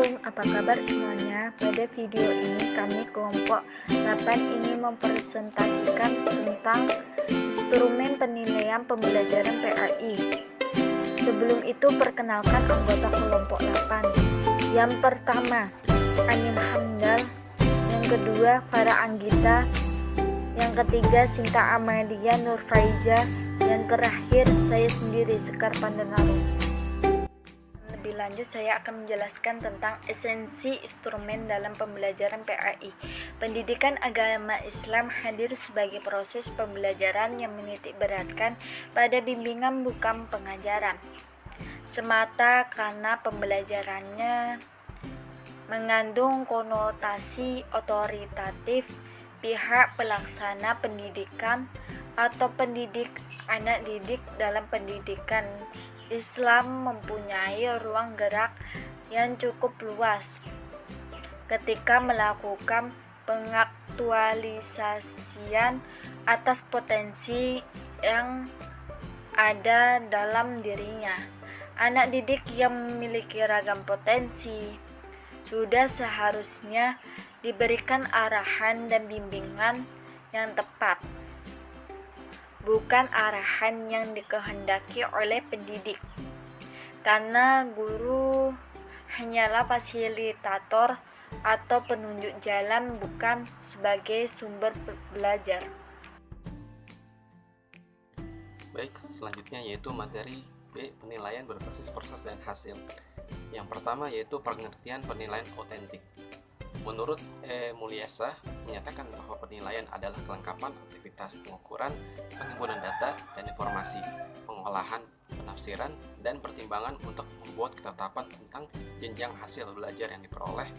Assalamualaikum, apa kabar semuanya? Pada video ini kami kelompok 8 ingin mempresentasikan tentang instrumen penilaian pembelajaran PAI. Sebelum itu perkenalkan anggota kelompok 8. Yang pertama, Anim Hamdal. Yang kedua, Farah Anggita. Yang ketiga, Sinta Amalia Nurfaiza. Yang terakhir, saya sendiri, Sekar Pandenaru. Lebih lanjut, saya akan menjelaskan tentang esensi instrumen dalam pembelajaran PAI. Pendidikan agama Islam hadir sebagai proses pembelajaran yang menitik beratkan pada bimbingan bukan pengajaran semata, karena pembelajarannya mengandung konotasi otoritatif pihak pelaksana pendidikan atau pendidik anak didik. Dalam pendidikan Islam mempunyai ruang gerak yang cukup luas ketika melakukan pengaktualisasian atas potensi yang ada dalam dirinya. Anak didik yang memiliki ragam potensi sudah seharusnya diberikan arahan dan bimbingan yang tepat, bukan arahan yang dikehendaki oleh pendidik, karena guru hanyalah fasilitator atau penunjuk jalan, bukan sebagai sumber belajar. Baik, selanjutnya yaitu materi B, penilaian berbasis proses dan hasil. Yang pertama yaitu pengertian penilaian otentik. Menurut Mulyasa menyatakan bahwa penilaian adalah kelengkapan aktivitas pengukuran, pengumpulan data dan informasi, pengolahan, penafsiran, dan pertimbangan untuk membuat ketetapan tentang jenjang hasil belajar yang diperoleh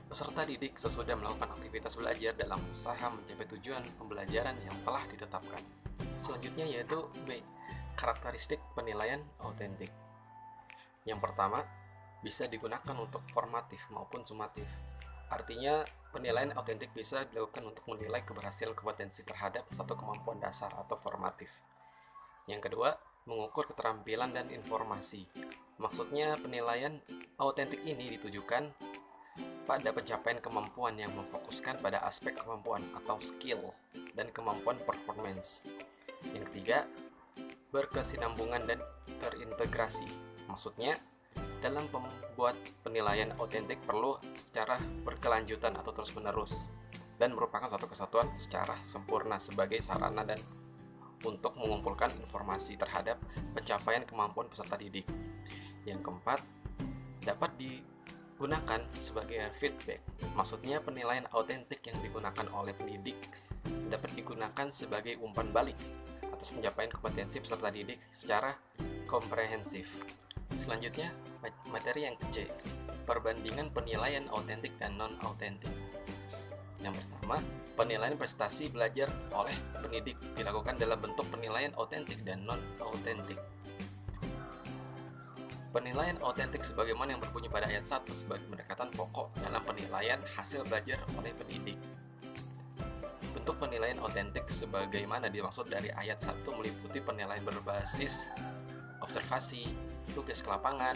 peserta didik sesudah melakukan aktivitas belajar dalam usaha mencapai tujuan pembelajaran yang telah ditetapkan. Selanjutnya yaitu B, karakteristik penilaian otentik. Yang pertama, bisa digunakan untuk formatif maupun sumatif. Artinya, penilaian otentik bisa dilakukan untuk menilai keberhasilan kompetensi terhadap satu kemampuan dasar atau formatif. Yang kedua, mengukur keterampilan dan informasi. Maksudnya, penilaian otentik ini ditujukan pada pencapaian kemampuan yang memfokuskan pada aspek kemampuan atau skill dan kemampuan performance. Yang ketiga, berkesinambungan dan terintegrasi. Maksudnya, dalam membuat penilaian otentik perlu secara berkelanjutan atau terus-menerus dan merupakan suatu kesatuan secara sempurna sebagai sarana dan untuk mengumpulkan informasi terhadap pencapaian kemampuan peserta didik. Yang keempat, dapat digunakan sebagai feedback. Maksudnya, penilaian otentik yang digunakan oleh pendidik dapat digunakan sebagai umpan balik atas pencapaian kompetensi peserta didik secara komprehensif. Selanjutnya, materi yang C, perbandingan penilaian otentik dan non-otentik. Yang pertama, penilaian prestasi belajar oleh pendidik dilakukan dalam bentuk penilaian otentik dan non-otentik. Penilaian otentik sebagaimana yang berbunyi pada ayat 1 sebagai pendekatan pokok dalam penilaian hasil belajar oleh pendidik. Bentuk penilaian otentik sebagaimana dimaksud dari ayat 1 meliputi penilaian berbasis observasi, tugas ke lapangan,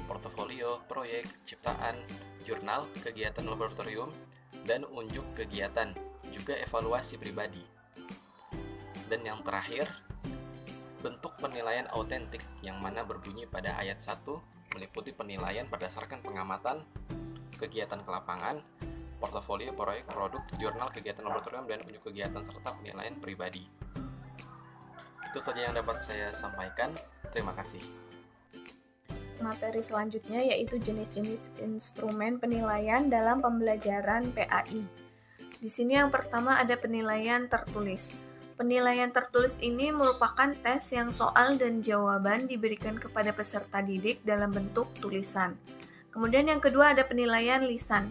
portofolio, proyek, ciptaan, jurnal, kegiatan laboratorium, dan unjuk kegiatan, juga evaluasi pribadi. Dan yang terakhir, bentuk penilaian otentik yang mana berbunyi pada ayat 1 meliputi penilaian berdasarkan pengamatan, kegiatan ke lapangan, portofolio, proyek, produk, jurnal, kegiatan laboratorium, dan unjuk kegiatan serta penilaian pribadi. Itu saja yang dapat saya sampaikan. Terima kasih. Materi selanjutnya yaitu jenis-jenis instrumen penilaian dalam pembelajaran PAI. Di sini yang pertama ada penilaian tertulis. Penilaian tertulis ini merupakan tes yang soal dan jawaban diberikan kepada peserta didik dalam bentuk tulisan. Kemudian yang kedua ada penilaian lisan.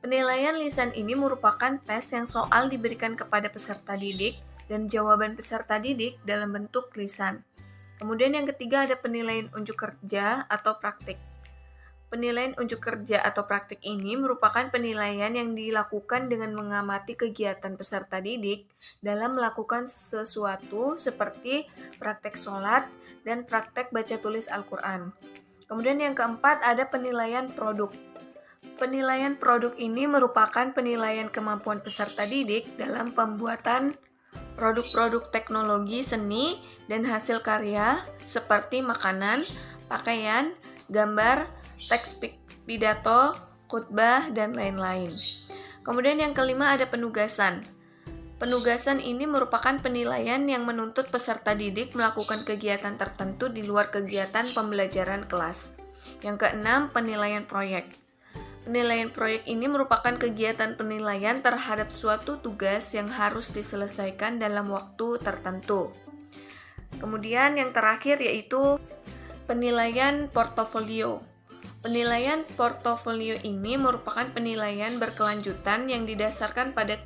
Penilaian lisan ini merupakan tes yang soal diberikan kepada peserta didik dan jawaban peserta didik dalam bentuk lisan. Kemudian yang ketiga ada penilaian unjuk kerja atau praktik. Penilaian unjuk kerja atau praktik ini merupakan penilaian yang dilakukan dengan mengamati kegiatan peserta didik dalam melakukan sesuatu seperti praktek sholat dan praktek baca tulis Al-Quran. Kemudian yang keempat ada penilaian produk. Penilaian produk ini merupakan penilaian kemampuan peserta didik dalam pembuatan produk-produk teknologi seni dan hasil karya seperti makanan, pakaian, gambar, teks pidato, khutbah, dan lain-lain. Kemudian yang kelima ada penugasan. Penugasan ini merupakan penilaian yang menuntut peserta didik melakukan kegiatan tertentu di luar kegiatan pembelajaran kelas. Yang keenam, penilaian proyek. Penilaian proyek ini merupakan kegiatan penilaian terhadap suatu tugas yang harus diselesaikan dalam waktu tertentu. Kemudian yang terakhir yaitu penilaian portofolio. Penilaian portofolio ini merupakan penilaian berkelanjutan yang didasarkan pada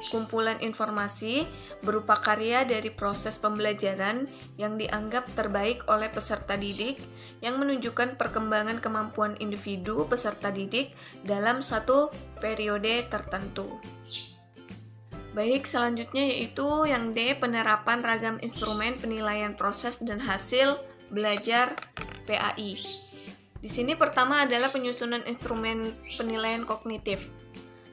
kumpulan informasi berupa karya dari proses pembelajaran yang dianggap terbaik oleh peserta didik yang menunjukkan perkembangan kemampuan individu peserta didik dalam satu periode tertentu. Baik, selanjutnya yaitu yang D, penerapan ragam instrumen penilaian proses dan hasil belajar PAI. Di sini pertama adalah penyusunan instrumen penilaian kognitif.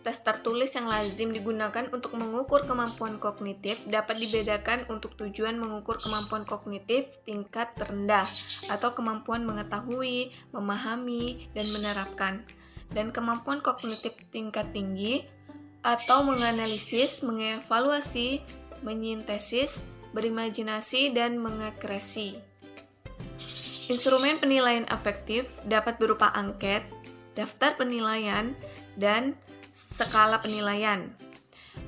Tes tertulis yang lazim digunakan untuk mengukur kemampuan kognitif dapat dibedakan untuk tujuan mengukur kemampuan kognitif tingkat rendah atau kemampuan mengetahui, memahami, dan menerapkan, dan kemampuan kognitif tingkat tinggi atau menganalisis, mengevaluasi, menyintesis, berimajinasi, dan mengekspresi. Instrumen penilaian afektif dapat berupa angket, daftar penilaian, dan skala penilaian.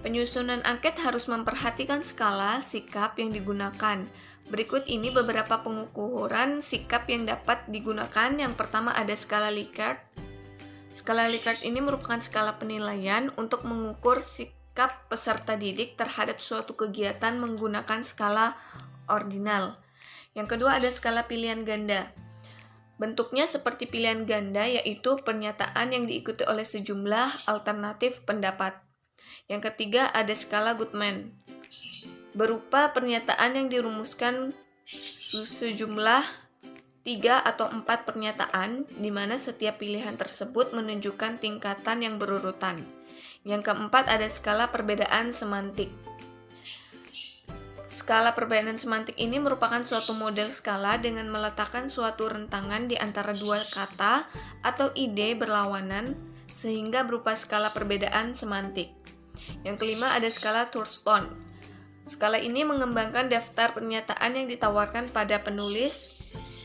Penyusunan angket harus memperhatikan skala sikap yang digunakan. Berikut ini beberapa pengukuran sikap yang dapat digunakan. Yang pertama ada skala Likert. Skala Likert ini merupakan skala penilaian untuk mengukur sikap peserta didik terhadap suatu kegiatan menggunakan skala ordinal. Yang kedua ada skala pilihan ganda. Bentuknya seperti pilihan ganda, yaitu pernyataan yang diikuti oleh sejumlah alternatif pendapat. Yang ketiga ada skala Goodman. Berupa pernyataan yang dirumuskan sejumlah 3 atau 4 pernyataan, di mana setiap pilihan tersebut menunjukkan tingkatan yang berurutan. Yang keempat ada skala perbedaan semantik. Skala perbedaan semantik ini merupakan suatu model skala dengan meletakkan suatu rentangan di antara dua kata atau ide berlawanan sehingga berupa skala perbedaan semantik. Yang kelima ada skala Thurston. Skala ini mengembangkan daftar pernyataan yang ditawarkan pada penulis,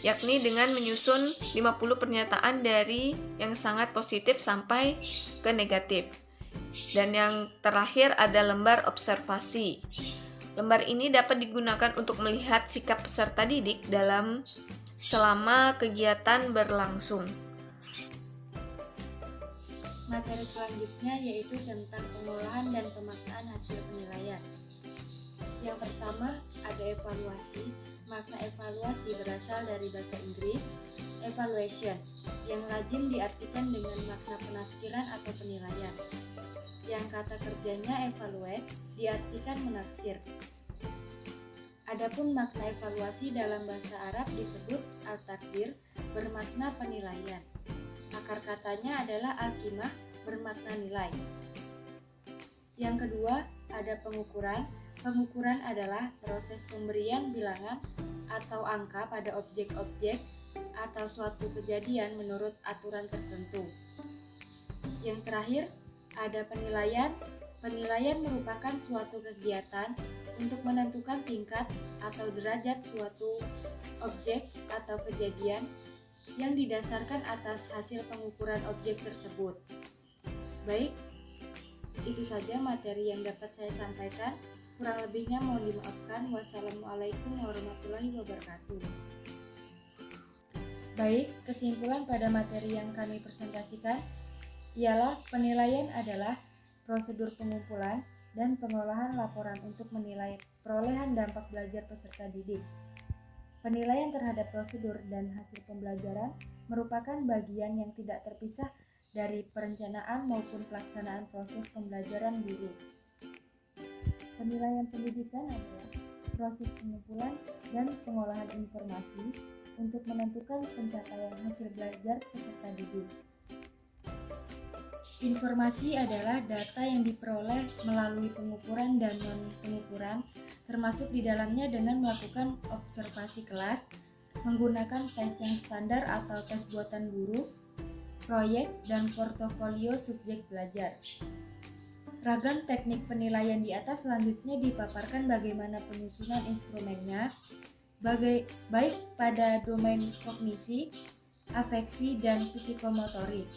yakni dengan menyusun 50 pernyataan dari yang sangat positif sampai ke negatif. Dan yang terakhir ada lembar observasi. Lembar ini dapat digunakan untuk melihat sikap peserta didik selama kegiatan berlangsung. Materi selanjutnya yaitu tentang pengolahan dan pemaknaan hasil penilaian. Yang pertama ada evaluasi. Makna evaluasi berasal dari bahasa Inggris evaluation, yang lazim diartikan dengan makna penafsiran atau penilaian. Yang kata kerjanya evaluate diartikan menaksir. Adapun makna evaluasi dalam bahasa Arab disebut al-takdir, bermakna penilaian. Akar katanya adalah al-qimah, bermakna nilai. Yang kedua, ada pengukuran. Pengukuran adalah proses pemberian bilangan atau angka pada objek-objek atau suatu kejadian menurut aturan tertentu. Yang terakhir, ada penilaian. Penilaian merupakan suatu kegiatan untuk menentukan tingkat atau derajat suatu objek atau kejadian yang didasarkan atas hasil pengukuran objek tersebut. Baik, itu saja materi yang dapat saya sampaikan. Kurang lebihnya mohon dimaafkan. Wassalamualaikum warahmatullahi wabarakatuh. Baik, kesimpulan pada materi yang kami presentasikan ialah penilaian adalah prosedur pengumpulan dan pengolahan laporan untuk menilai perolehan dampak belajar peserta didik. Penilaian terhadap prosedur dan hasil pembelajaran merupakan bagian yang tidak terpisah dari perencanaan maupun pelaksanaan proses pembelajaran guru. Penilaian pendidikan adalah proses pengumpulan dan pengolahan informasi untuk menentukan pencapaian hasil belajar peserta didik. Informasi adalah data yang diperoleh melalui pengukuran dan non-pengukuran, termasuk di dalamnya dengan melakukan observasi kelas, menggunakan tes yang standar atau tes buatan guru, proyek, dan portofolio subjek belajar. Ragam teknik penilaian di atas selanjutnya dipaparkan bagaimana penyusunan instrumennya, baik pada domain kognisi, afeksi, dan psikomotorik.